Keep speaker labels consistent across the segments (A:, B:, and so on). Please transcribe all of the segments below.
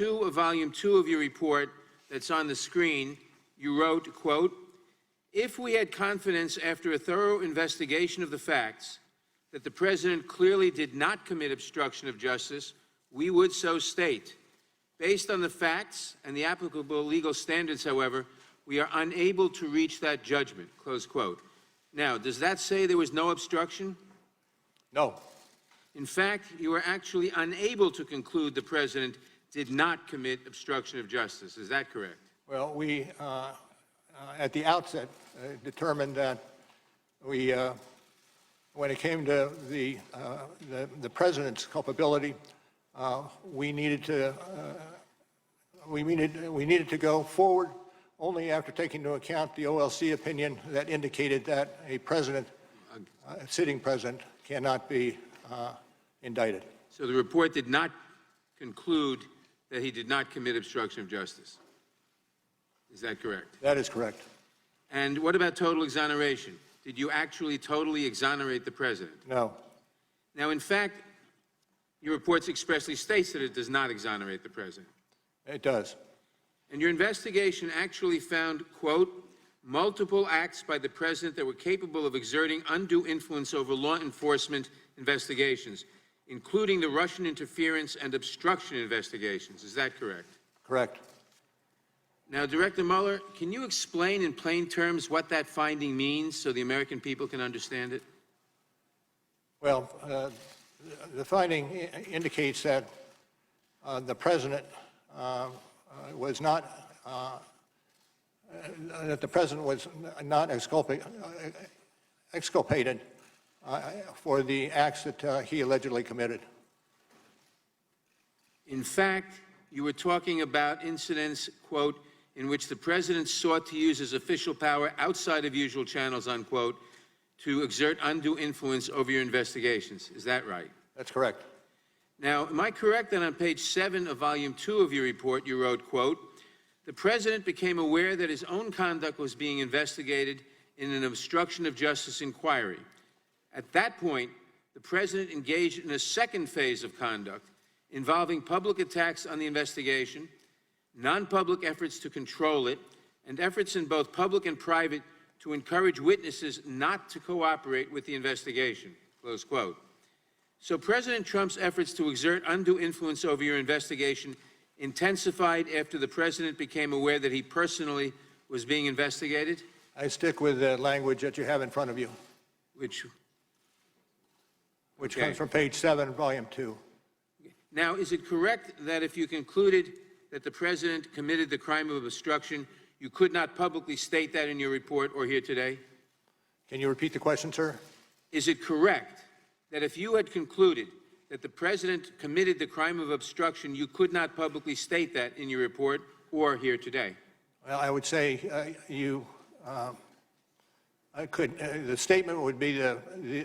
A: 2 of volume 2 of your report that's on the screen, you wrote, quote, "If we had confidence after a thorough investigation of the facts that the president clearly did not commit obstruction of justice, we would so state. Based on the facts and the applicable legal standards, however, we are unable to reach that judgment," close quote. Now, does that say there was no obstruction?
B: No.
A: In fact, you were actually unable to conclude the president did not commit obstruction of justice. Is that correct?
B: Well, we, at the outset, determined that we, when it came to the president's culpability, we needed to go forward only after taking into account the OLC opinion that indicated that a president, a sitting president, cannot be indicted.
A: So the report did not conclude that he did not commit obstruction of justice. Is that correct?
B: That is correct.
A: And what about total exoneration? Did you actually totally exonerate the president?
B: No.
A: Now, in fact, your report expressly states that it does not exonerate the president.
B: It does.
A: And your investigation actually found, quote, multiple acts by the president that were capable of exerting undue influence over law enforcement investigations, including the Russian interference and obstruction investigations. Is that correct?
B: Correct.
A: Now, Director Mueller, can you explain in plain terms what that finding means so the American people can understand it?
B: Well, the finding indicates that the president was not exculpated for the acts that he allegedly committed.
A: In fact, you were talking about incidents, quote, in which the president sought to use his official power outside of usual channels, unquote, to exert undue influence over your investigations. Is that right?
B: That's correct.
A: Now, am I correct that on page 7 of volume 2 of your report, you wrote, quote, the president became aware that his own conduct was being investigated in an obstruction of justice inquiry. At that point, the president engaged in a second phase of conduct involving public attacks on the investigation, non-public efforts to control it, and efforts in both public and private to encourage witnesses not to cooperate with the investigation, close quote. So President Trump's efforts to exert undue influence over your investigation intensified after the president became aware that he personally was being investigated?
B: I stick with the language that you have in front of you,
A: Which
B: okay, comes from page 7, volume 2.
A: Now, is it correct that if you concluded that the president committed the crime of obstruction, you could not publicly state that in your report or here today?
B: Can you repeat the question, sir?
A: Is it correct that if you had concluded that the president committed the crime of obstruction, you could not publicly state that in your report or here today?
B: Well, I would say the statement would be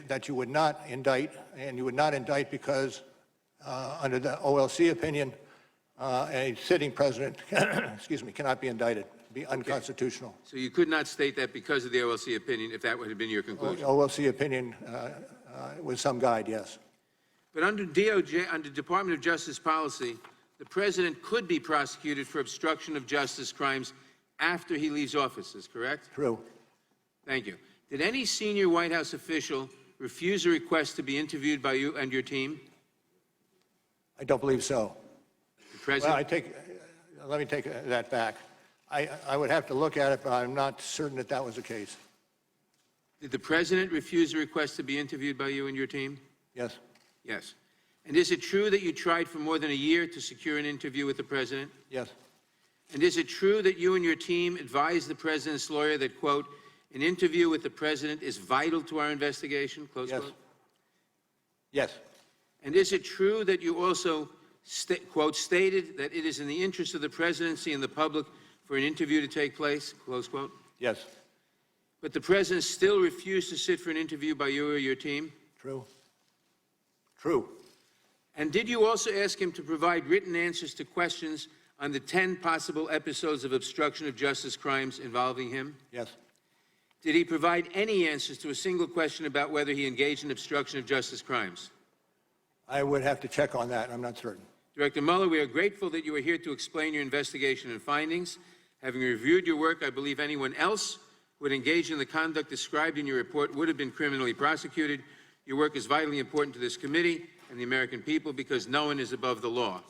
B: that you would not indict, and you would not indict because under the OLC opinion, a sitting president, excuse me, cannot be indicted, be unconstitutional.
A: Okay. So you could not state that because of the OLC opinion, if that would have been your conclusion?
B: Well, OLC opinion was some guide, yes.
A: But under DOJ, under Department of Justice policy, the president could be prosecuted for obstruction of justice crimes after he leaves office, is correct?
B: True.
A: Thank you. Did any senior White House official refuse a request to be interviewed by you and your team?
B: I don't believe so.
A: The president?
B: Well, let me take that back. I would have to look at it, but I'm not certain that that was the case.
A: Did the president refuse a request to be interviewed by you and your team?
B: Yes.
A: Yes. And is it true that you tried for more than a year to secure an interview with the president?
B: Yes.
A: And is it true that you and your team advised the president's lawyer that, quote, an interview with the president is vital to our investigation, close
B: Yes.
A: quote?
B: Yes.
A: And is it true that you also, quote, stated that it is in the interest of the presidency and the public for an interview to take place, close quote?
B: Yes.
A: But the president still refused to sit for an interview by you or your team?
B: True. True.
A: And did you also ask him to provide written answers to questions on the 10 possible episodes of obstruction of justice crimes involving him?
B: Yes.
A: Did he provide any answers to a single question about whether he engaged in obstruction of justice crimes?
B: I would have to check on that. I'm not certain.
A: Director Mueller, we are grateful that you are here to explain your investigation and findings. Having reviewed your work, I believe anyone else who would engage in the conduct described in your report would have been criminally prosecuted. Your work is vitally important to this committee and the American people because no one is above the law.